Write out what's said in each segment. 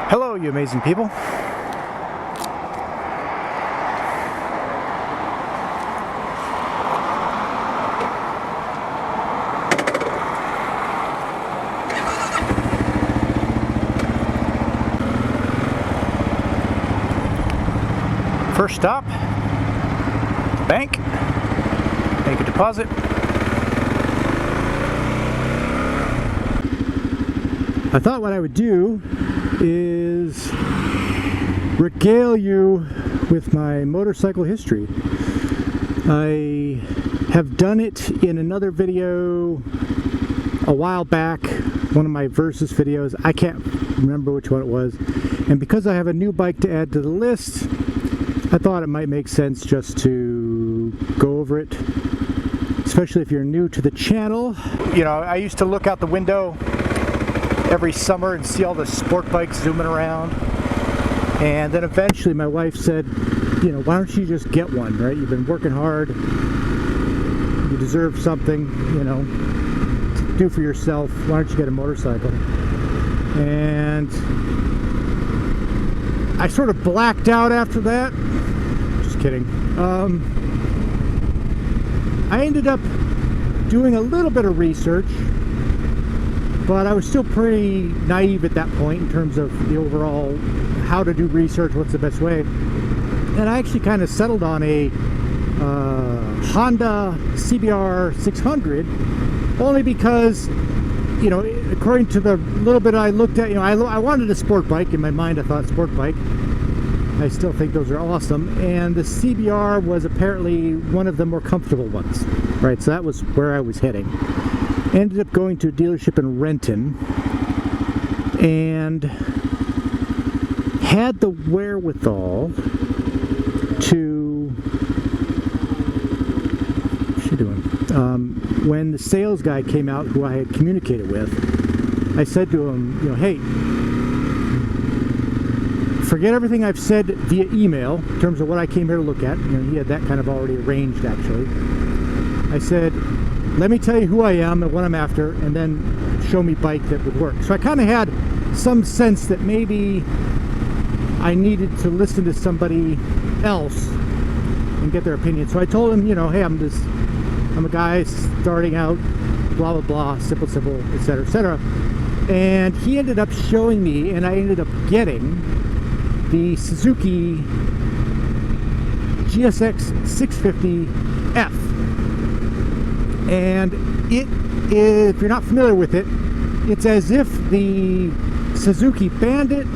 Hello, you amazing people. First stop, bank, make a deposit. I thought what I would do is regale you with my motorcycle history. I have done it in another video a while back, one of my Versus videos. I can't remember which one it was. And because I have a new bike to add to the list, I thought it might make sense just to go over it, especially if you're new to the channel. You know, I used to look out the window every summer and see all the sport bikes zooming around, and then eventually my wife said, you know, why don't you just get one, right? You've been working hard, you deserve something, you know, to do for yourself. Why don't you get a motorcycle? And I sort of blacked out after that. Just kidding. I ended up doing a little bit of research, but I was still pretty naive at that point in terms of the overall how to do research, what's the best way. And I actually kind of settled on a Honda CBR 600, only because, you know, according to the little bit I looked at, you know, I wanted a sport bike. In my mind, I thought sport bike. I still think those are awesome. And the CBR was apparently one of the more comfortable ones, right? So that was where I was heading. Ended up going to a dealership in Renton and had the wherewithal to, what's she doing? When the sales guy came out, who I had communicated with, I said to him, you know, hey, forget everything I've said via email in terms of what I came here to look at. You know, he had that kind of already arranged, actually. I said, let me tell you who I am and what I'm after, and then show me bike that would work. So I kind of had some sense that maybe I needed to listen to somebody else and get their opinion. So I told him, you know, hey, I'm a guy starting out, blah, blah, blah, simple, etc., etc. And he ended up showing me, and I ended up getting the Suzuki GSX 650F. And if you're not familiar with it, it's as if the Suzuki Bandit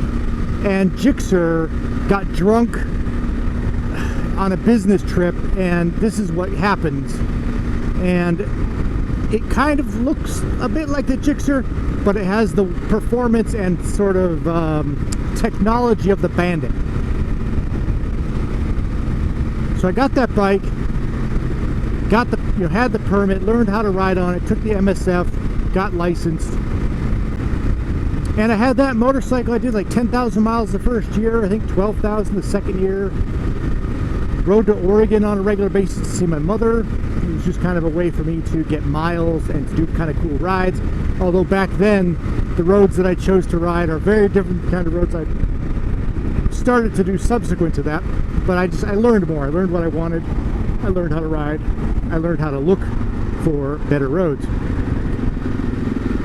and Gixxer got drunk on a business trip, and this is what happens. And it kind of looks a bit like the Gixxer, but it has the performance and sort of technology of the Bandit. So I got that bike, got the, you know, had the permit, learned how to ride on it, took the MSF, got licensed, and I had that motorcycle. I did like 10,000 miles the first year, I think 12,000 the second year. Rode to Oregon on a regular basis to see my mother. It was just kind of a way for me to get miles and to do kind of cool rides. Although back then, the roads that I chose to ride are very different kind of roads I started to do subsequent to that. But I learned more. I learned what I wanted. I learned how to ride. I learned how to look for better roads.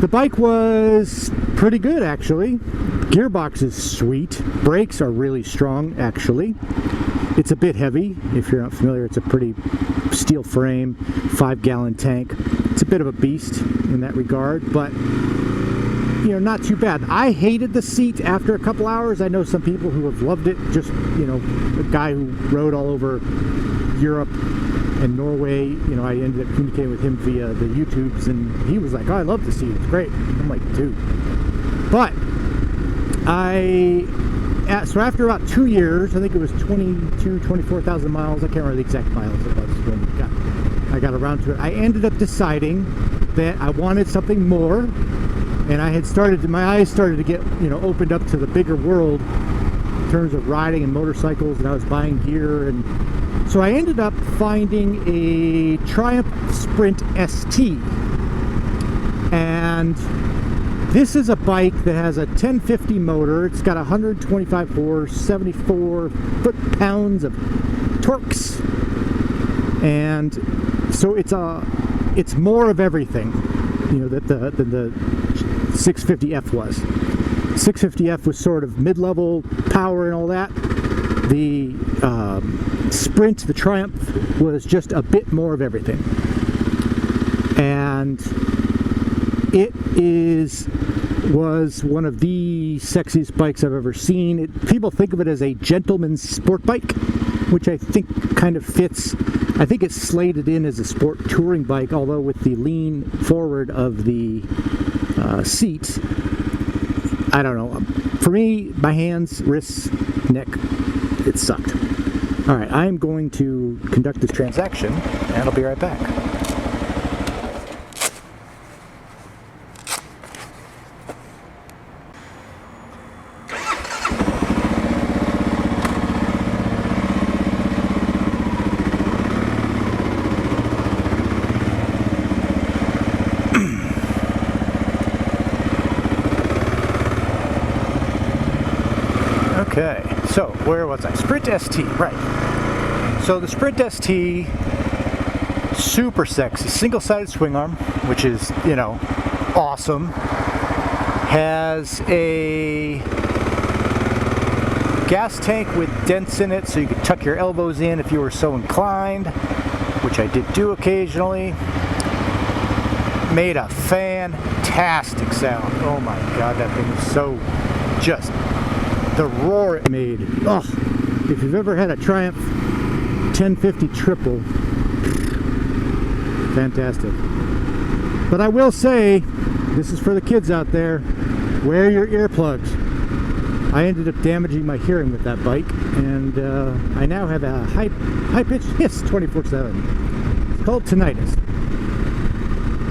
The bike was pretty good, actually. Gearbox is sweet. Brakes are really strong, actually. It's a bit heavy. If you're not familiar, it's a pretty steel frame, 5-gallon tank. It's a bit of a beast in that regard, but you know, not too bad. I hated the seat after a couple hours. I know some people who have loved it. Just, you know, a guy who rode all over Europe and Norway, you know, I ended up communicating with him via the YouTubes, and he was like, oh, I love the seat, it's great. I'm like, dude. But so after about 2 years, I think it was 24,000 miles, I can't remember the exact miles it was when I got around to it, I ended up deciding that I wanted something more, and I had my eyes started to get, you know, opened up to the bigger world in terms of riding and motorcycles, and I was buying gear, and so I ended up finding a Triumph Sprint ST, and This is a bike that has a 1050 motor. It's got 125 horse, 74 foot-pounds of torques, and so it's more of everything, you know, that the 650F was. 650F was sort of mid-level power and all that. The Sprint, the Triumph, was just a bit more of everything, and it was one of the sexiest bikes I've ever seen. People think of it as a gentleman's sport bike, which I think kind of fits. I think it's slated in as a sport touring bike, although with the lean forward of the seat, I don't know. For me, my hands, wrists, neck, it sucked. All right, I'm going to conduct this transaction, and I'll be right back. Okay, so where was I? Sprint ST, right. So the Sprint ST, super sexy, single-sided swing arm, which is, you know, awesome. Has a gas tank with dents in it, so you could tuck your elbows in if you were so inclined, which I did do occasionally. Made a fantastic sound. Oh my god, that thing was so just... the roar it made. Oh, if you've ever had a Triumph 1050 triple, fantastic. But I will say, this is for the kids out there, wear your earplugs. I ended up damaging my hearing with that bike, and I now have a high-pitched hiss 24/7. It's called tinnitus.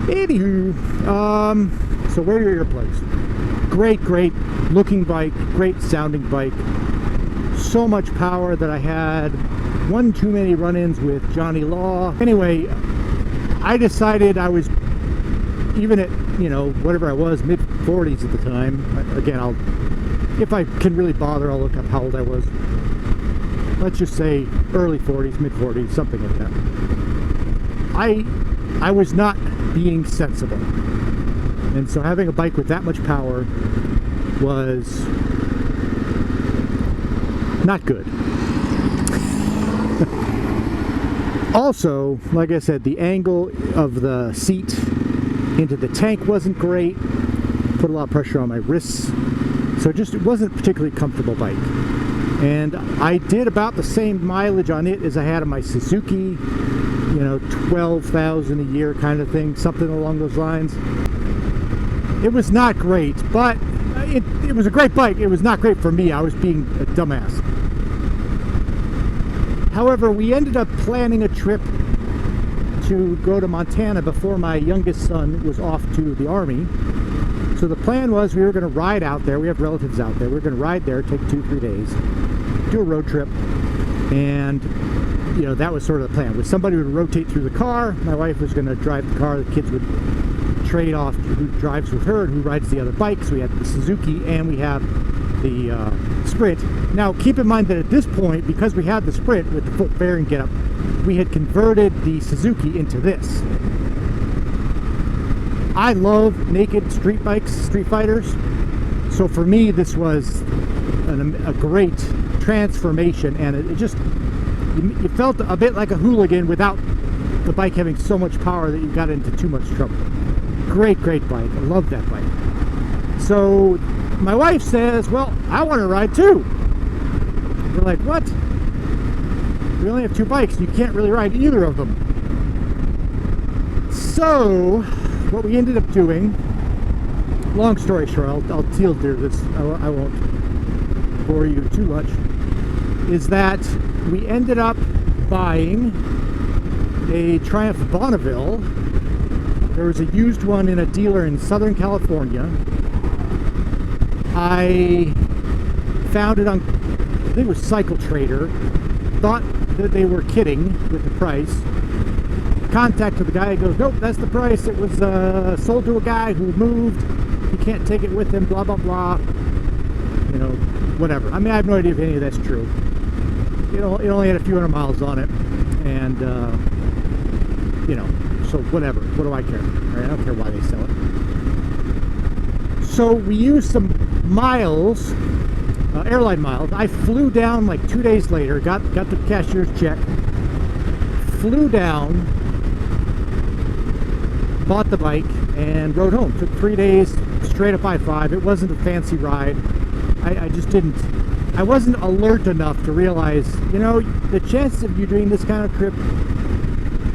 Anywho, so wear your earplugs. Great looking bike, great sounding bike. So much power that I had one too many run-ins with Johnny Law. Anyway, I decided I was, even at, you know, whatever I was, mid-40s at the time. Again, if I can really bother, I'll look up how old I was. Let's just say early 40s, mid-40s, something like that. I was not being sensible. And so having a bike with that much power was not good. Also, like I said, the angle of the seat into the tank wasn't great. Put a lot of pressure on my wrists. So it wasn't a particularly comfortable bike. And I did about the same mileage on it as I had on my Suzuki, you know, 12,000 a year kind of thing, something along those lines. It was not great, but it was a great bike. It was not great for me. I was being a dumbass. However, we ended up planning a trip to go to Montana before my youngest son was off to the Army. So the plan was we were going to ride out there. We have relatives out there. We were going to ride there, take 2-3 days, do a road trip, and you know, that was sort of the plan. Was somebody would rotate through the car. My wife was going to drive the car. The kids would trade off who drives with her and who rides the other bikes. We had the Suzuki and we have the Sprint. Now keep in mind that at this point, because we had the Sprint with the foot bearing getup, we had converted the Suzuki into this. I love naked street bikes, street fighters, so for me this was a great transformation, and it just, you felt a bit like a hooligan without the bike having so much power that you got into too much trouble. Great bike. I love that bike. So my wife says, well, I want to ride too. We're like, what? We only have 2 bikes. You can't really ride either of them. So what we ended up doing, long story short, I'll teal through this. I won't bore you too much, is that we ended up buying a Triumph Bonneville. There was a used one in a dealer in Southern California. I found it on, I think it was Cycle Trader. Thought that they were kidding with the price. Contacted the guy, he goes, nope, that's the price. It was sold to a guy who moved. he can't take it with him, blah, blah, blah. You know, whatever. I mean, I have no idea if any of that's true. It only had a few hundred miles on it. And, you know, so whatever. What do I care? Right? I don't care why they sell it. So we used some miles, airline miles. I flew down like 2 days later, got the cashier's check, flew down, bought the bike, and rode home. Took 3 days straight up I-5. It wasn't a fancy ride. I just didn't, I wasn't alert enough to realize, you know, the chances of you doing this kind of trip,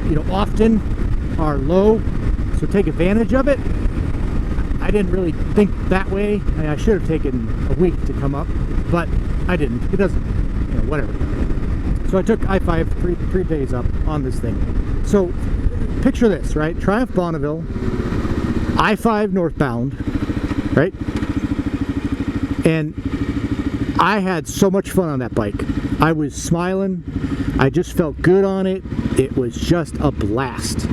you know, often are low, so take advantage of it. I didn't really think that way. I mean, I should have taken a week to come up, but I didn't. It doesn't, you know, whatever. So I took I-5 three days up on this thing. So picture this, right? Triumph Bonneville, I-5 northbound, right? And I had so much fun on that bike. I was smiling. I just felt good on it. It was just a blast.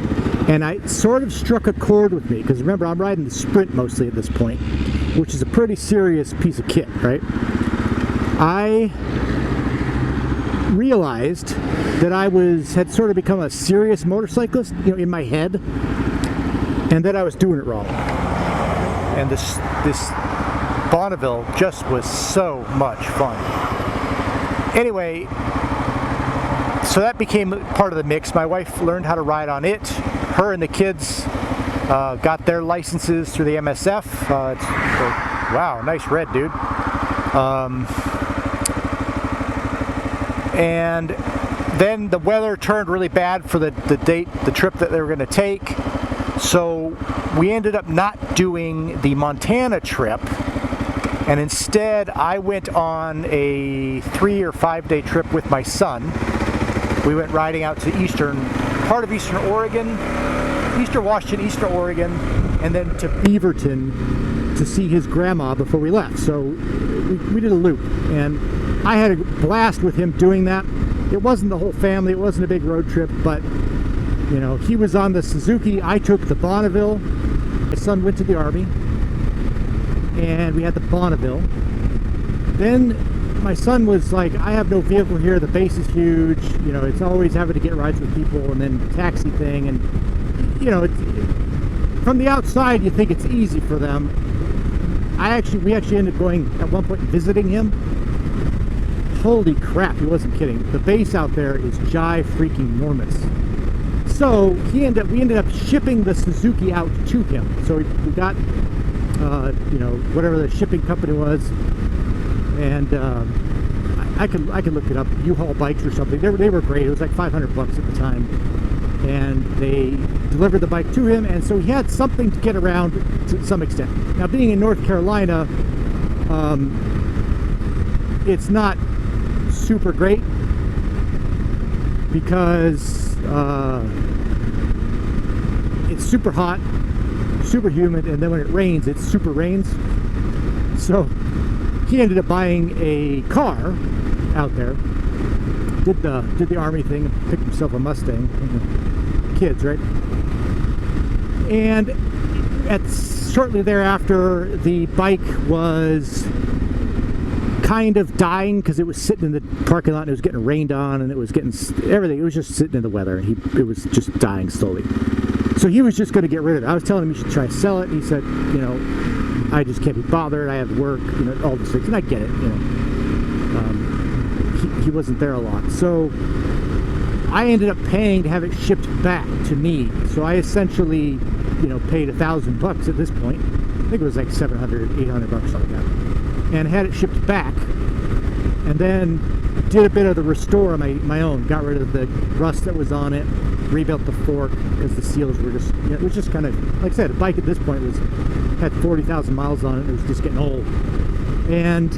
And I sort of struck a chord with me, because remember, I'm riding the Sprint mostly at this point, which is a pretty serious piece of kit, right? I realized that I had sort of become a serious motorcyclist, you know, in my head, and that I was doing it wrong. And this Bonneville just was so much fun. Anyway, so that became part of the mix. My wife learned how to ride on it. Her and the kids got their licenses through the MSF. Wow, nice red, dude. And then the weather turned really bad for the trip that they were going to take. So we ended up not doing the Montana trip. And instead, I went on a 3 or 5 day trip with my son. We went riding out to part of Eastern Oregon, Eastern Washington, Eastern Oregon, and then to Beaverton to see his grandma before we left. So we did a loop, and I had a blast with him doing that. It wasn't the whole family, it wasn't a big road trip, but you know, he was on the Suzuki, I took the Bonneville. My son went to the Army, and we had the Bonneville. Then my son was like, I have no vehicle here, the base is huge, you know, it's always having to get rides with people, and then the taxi thing, and you know, from the outside you think it's easy for them. We actually ended up going at one point visiting him. Holy crap, he wasn't kidding. The base out there is freaking enormous. So we ended up shipping the Suzuki out to him. So we got you know, whatever the shipping company was, and I could look it up, U-Haul Bikes or something. They were great. It was like $500 at the time, and they delivered the bike to him, and so he had something to get around to some extent. Now, being in North Carolina, it's not super great because it's super hot, super humid, and then when it rains, it super rains. So he ended up buying a car out there, did the Army thing, and picked himself a Mustang. Kids, right? And shortly thereafter, the bike was kind of dying because it was sitting in the parking lot and it was getting rained on, and it was getting everything. It was just sitting in the weather, and it was just dying slowly. So he was just going to get rid of it. I was telling him he should try to sell it, and he said, you know, I just can't be bothered. I have work, you know, all these things, and I get it. You know, he wasn't there a lot, so I ended up paying to have it shipped back to me. So I essentially, you know, paid $1,000 at this point. I think it was like $700, $800, something like that, and had it shipped back. And then did a bit of the restore on my own. Got rid of the rust that was on it. Rebuilt the fork because the seals were just, you know, it was just kind of, like I said, the bike at this point had 40,000 miles on it. It was just getting old. And,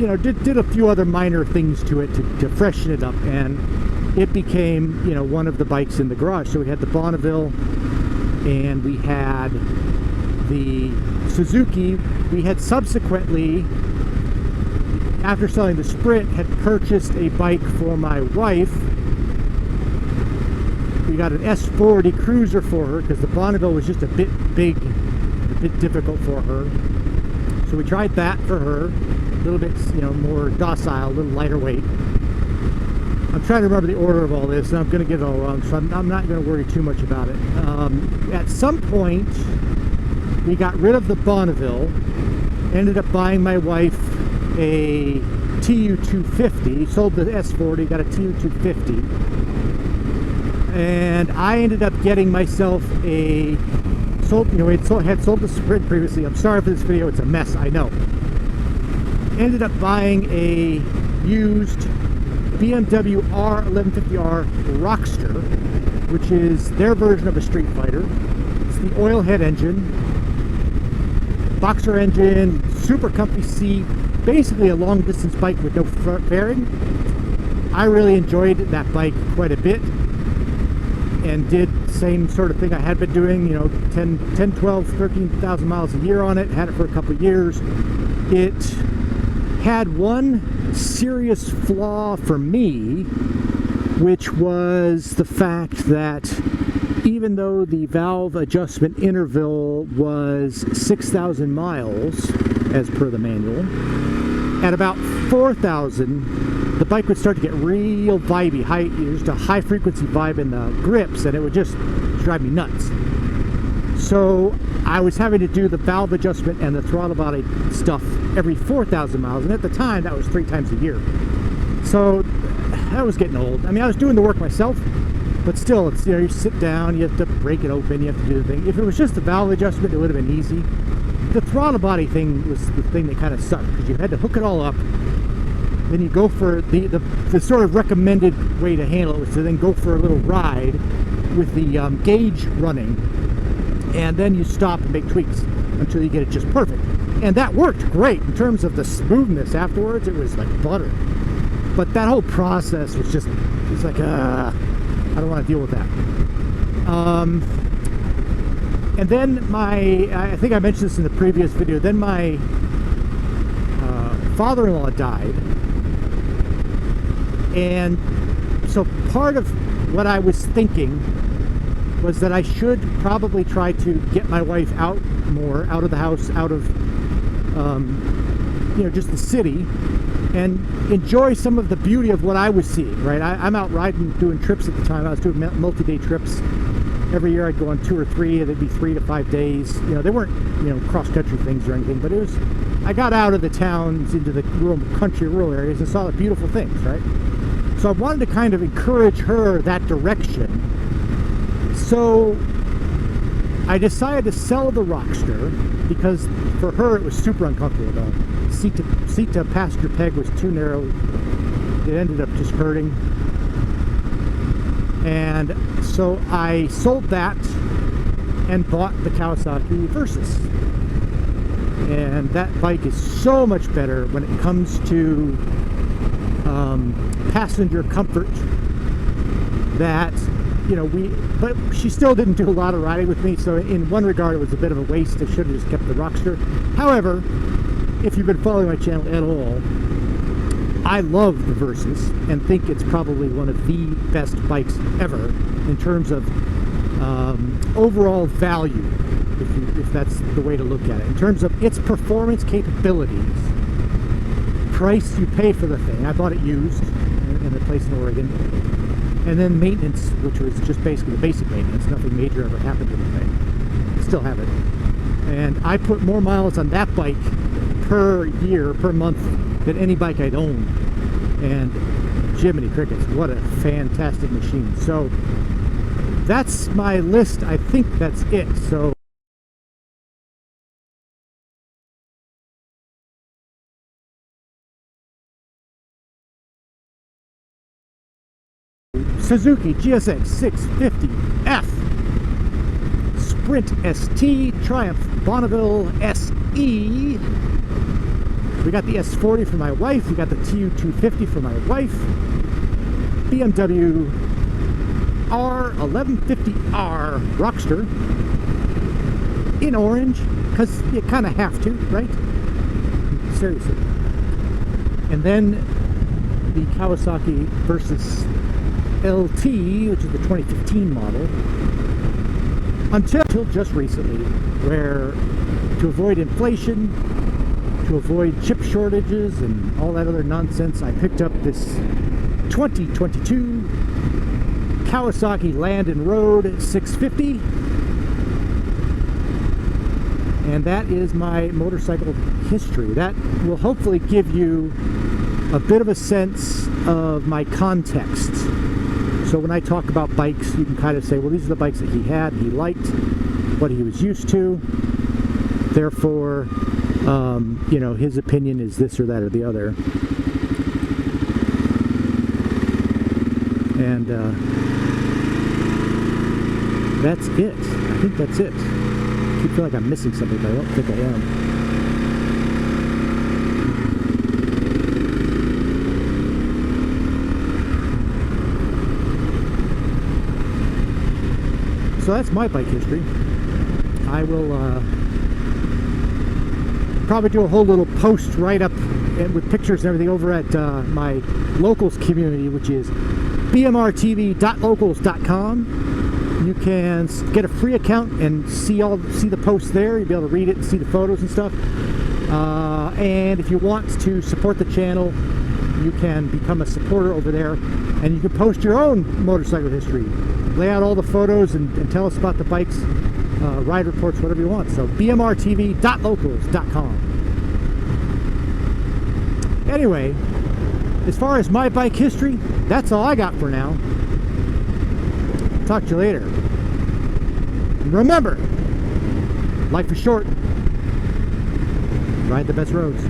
you know, did a few other minor things to it to freshen it up, and it became, you know, one of the bikes in the garage. So we had the Bonneville, and we had the Suzuki. We had subsequently, after selling the Sprint, had purchased a bike for my wife. We got an S40 Cruiser for her because the Bonneville was just a bit big a bit difficult for her. So we tried that for her, a little bit, you know, more docile, a little lighter weight. I'm trying to remember the order of all this, and I'm going to get it all wrong, so I'm not going to worry too much about it. At some point, we got rid of the Bonneville, ended up buying my wife a TU250, sold the S40, got a TU250, and I ended up getting myself a had sold the Sprint previously. I'm sorry for this video, it's a mess, I know. Ended up buying a used BMW R1150R Rockster, which is their version of a Street Fighter. It's the oil head engine, boxer engine, super comfy seat, basically a long distance bike with no fairing. I really enjoyed that bike quite a bit and did the same sort of thing I had been doing, you know, 10, 12, 13,000 miles a year on it, had it for a couple of years. It had one serious flaw for me, which was the fact that even though the valve adjustment interval was 6,000 miles as per the manual, at about 4,000 the bike would start to get real vibey, just a high frequency vibe in the grips, and it would just drive me nuts. So I was having to do the valve adjustment and the throttle body stuff every 4,000 miles, and at the time that was 3 times a year. So that was getting old. I mean, I was doing the work myself, but still, it's, you know, you sit down, you have to break it open, you have to do the thing. If it was just the valve adjustment, it would have been easy. The throttle body thing was the thing that kind of sucked, because you had to hook it all up. Then you go for the sort of recommended way to handle it was to then go for a little ride with the gauge running, and then you stop and make tweaks until you get it just perfect. And that worked great in terms of the smoothness afterwards. It was like butter. But that whole process was just, it's like, I don't want to deal with that. And then I think I mentioned this in the previous video, then my father-in-law died. And so part of what I was thinking was that I should probably try to get my wife out more, out of the house, out of, you know, just the city, and enjoy some of the beauty of what I was seeing, right? I'm out riding, doing trips at the time. I was doing multi-day trips. Every year I'd go on 2 or 3, and it'd be 3 to 5 days. You know, they weren't, you know, cross-country things or anything, but it was, I got out of the towns into the rural areas and saw the beautiful things, right? So I wanted to kind of encourage her that direction. So I decided to sell the Rockster because for her it was super uncomfortable. The seat to passenger peg was too narrow. It ended up just hurting. And so I sold that and bought the Kawasaki Versys. And that bike is so much better when it comes to passenger comfort that, you know, but she still didn't do a lot of riding with me, so in one regard it was a bit of a waste. I should have just kept the Rockster. However, if you've been following my channel at all, I love the Versys and think it's probably one of the best bikes ever in terms of overall value, if that's the way to look at it. In terms of its performance capabilities, price you pay for the thing. I bought it used in a place in Oregon. And then maintenance, which was just basically the basic maintenance. Nothing major ever happened to the thing. I still have it. And I put more miles on that bike per year, per month, than any bike I'd owned. And Jiminy Crickets, what a fantastic machine. So that's my list. I think that's it. So Suzuki GSX 650F, Sprint ST, Triumph Bonneville SE. We got the S40 for my wife. We got the TU250 for my wife. BMW R1150R Rockster in orange, because you kind of have to, right? Seriously. And then the Kawasaki Versys LT, which is the 2015 model, until just recently, where to avoid inflation, to avoid chip shortages and all that other nonsense, I picked up this 2022 Kawasaki Land and Road 650, and that is my motorcycle history. That will hopefully give you a bit of a sense of my context. So when I talk about bikes, you can kind of say, well, these are the bikes that he had, he liked, what he was used to. Therefore, you know, his opinion is this or that or the other. And that's it. I think that's it. I feel like I'm missing something, but I don't think I am. So that's my bike history. I will probably do a whole little post right up with pictures and everything over at my locals community, which is bmrtv.locals.com. You can get a free account and see the posts there. You'll be able to read it and see the photos and stuff. And if you want to support the channel, you can become a supporter over there, and you can post your own motorcycle history. Lay out all the photos and tell us about the bikes, ride reports, whatever you want. So bmrtv.locals.com. Anyway, as far as my bike history, that's all I got for now. Talk to you later. And remember, life is short. Ride the best roads.